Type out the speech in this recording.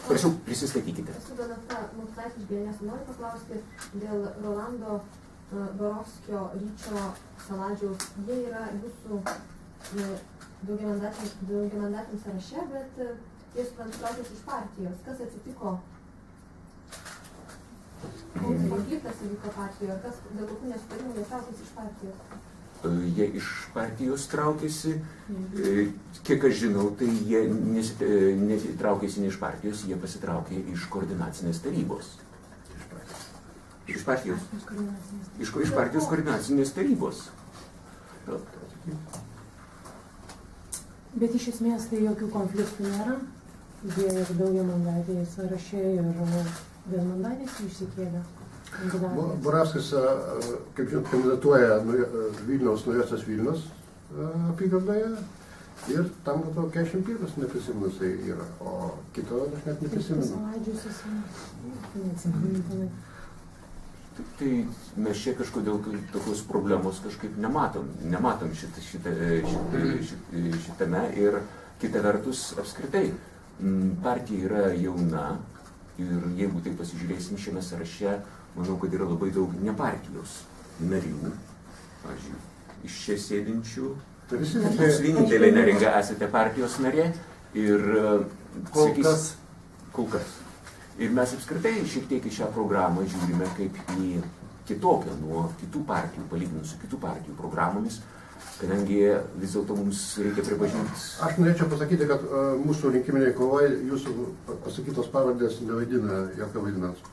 Prašau, prisistatykite. Esu Donata Mutkaitė iš Bėnės. Noriu paklausti dėl Rolando Borovskio, Ryčio Saladžiaus. Jie yra jūsų daugiamandatiniam sąraše, bet jie traukiasi iš partijos. Kas atsitiko? Koks konfliktas įvyko partijoje? Dėl kokių nesutarimų jie traukiasi iš partijos? Jie iš partijos traukėsi, kiek aš žinau, tai jie nesitraukėsi ne iš partijos, jie pasitraukė iš koordinacinės tarybos. Iš partijos? Iš partijos koordinacinės tarybos. Bet iš esmės tai jokių konfliktų nėra. Jie ir daugiamandatėje sąraše ir vienmandatės išsikėlė. Borovskis, kaip žinot, kandidatuoja Vilniaus naujosios Vilnius apygardoje ir tam atrodo 41 neprisimenu jisai yra, o kito aš net neprisimenu. Saladžius jisai. Tai mes čia kažkodėl tokios problemos kažkaip nematom šitame ir kita vertus apskritai partija yra jauna ir jeigu tai pasižiūrėsim šiame sąraše, manau, kad yra labai daug ne partijos narių, pavyzdžiui, iš čia sėdinčių. Jūs vienintelė neringa esate partijos narė ir kol kas. Ir mes apskritai šiek tiek į šią programą žiūrime kaip į kitokią nuo kitų partijų, palyginus su kitų partijų programomis, kadangi vis dėlto mums reikia pripažinti. Aš norėčiau pasakyti, kad mūsų rinkiminiai kovai jūsų pasakytos pavardės nevaidina jokio vaidmens.